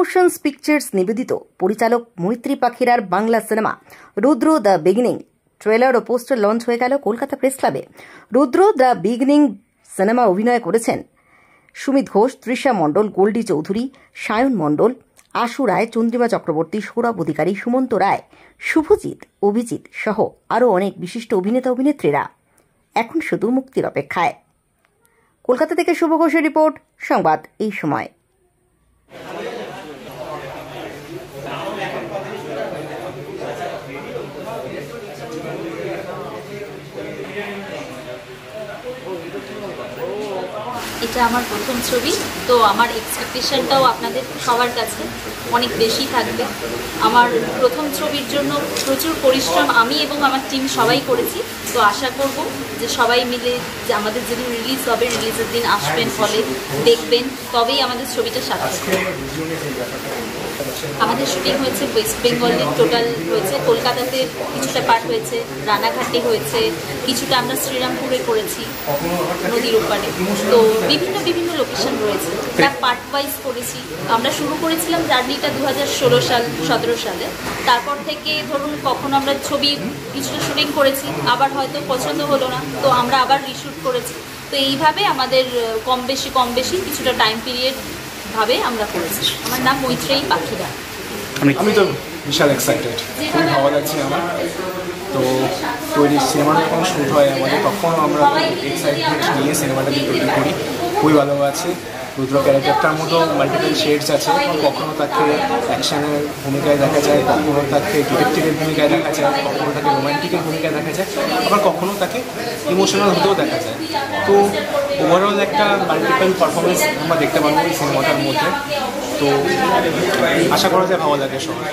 Motions pictures নিবেদিত পরিচালক মৈত্রী পাখিরার Bangla cinema Rudra the beginning trailer ও পোস্টার লঞ্চ হয়ে গেল কলকাতা প্রেস ক্লাবে। রুদ্র দ্য বিগিনিং সিনেমা অভিনয় করেছেন সুমিত ঘোষ, তৃষা মণ্ডল, গোল্ডি চৌধুরী, সায়ন মণ্ডল, আশু রায়, চন্দ্রিমা চক্রবর্তী, সৌরভ অধিকারী, সুমন্ত রায়, শুভজিৎ, অভিজিৎ সহ আরও অনেক বিশিষ্ট অভিনেতা অভিনেত্রীরা এখন শুধু মুক্তির অপেক্ষায়। কলকাতা থেকে শুভ ঘোষের রিপোর্ট, সংবাদ এই সময়। এটা আমার প্রথম ছবি, তো আমার এক্সপেকটেশনটাও আপনাদের সবার কাছে অনেক বেশি থাকবে। আমার প্রথম ছবির জন্য প্রচুর পরিশ্রম আমি এবং আমার টিম সবাই করেছি। তো আশা করব যে সবাই মিলে যে আমাদের যেদিন রিলিজ হবে, রিলিজের দিন আসবেন, হলে দেখবেন, তবেই আমাদের ছবিটা সার্থক হবে। আমাদের শুটিং হয়েছে ওয়েস্ট বেঙ্গলে, টোটাল হয়েছে কলকাতাতে কিছুটা পার্ট হয়েছে, রানাঘাটে হয়েছে, কিছুটা আমরা শ্রীরামপুরে করেছি নদীর ওপারে। তো বিভিন্ন লোকেশন রয়েছে, তার পার্ট ওয়াইজ করেছি। আমরা শুরু করেছিলাম জার্নিটা 2016-17 সালে। তারপর থেকে ধরুন কখনো আমরা ছবি কিছুটা শুটিং করেছি, আবার হয়তো পছন্দ হলো না, তো আমরা আবার রিশুট করেছি। তো এইভাবে আমাদের কম বেশি কিছুটা টাইম পিরিয়ড ভাবে আমরা করেছি। আমার নাম মৈত্রী পাখিরা। আমি তো বিশাল এক্সাইটেড, খুবই ভালো লাগছে আমার। তো তৈরি সিনেমাটা যখন শুট হয় আমাদের, তখন আমরা এক্সাইটমেন্ট নিয়ে সিনেমাটা তৈরি করি। খুবই ভালো আছে। রুদ্র ক্যারেক্টারটার মতো মাল্টিপল শেডস আছে। কখনো তাকে অ্যাকশনের ভূমিকায় দেখা যায়, কখনো তাকে ডিটেকটিভের ভূমিকায় দেখা যায়, কখনো তাকে রোম্যান্টিকের ভূমিকায় দেখা যায়, আবার কখনো তাকে ইমোশনাল হতেও দেখা যায়। তো ওভারঅল একটা মাল্টিপল পারফরমেন্স আমরা দেখতে পাবো এই সিনেমাটার মধ্যে। তো আশা করা যায় ভালো লাগে সবাই।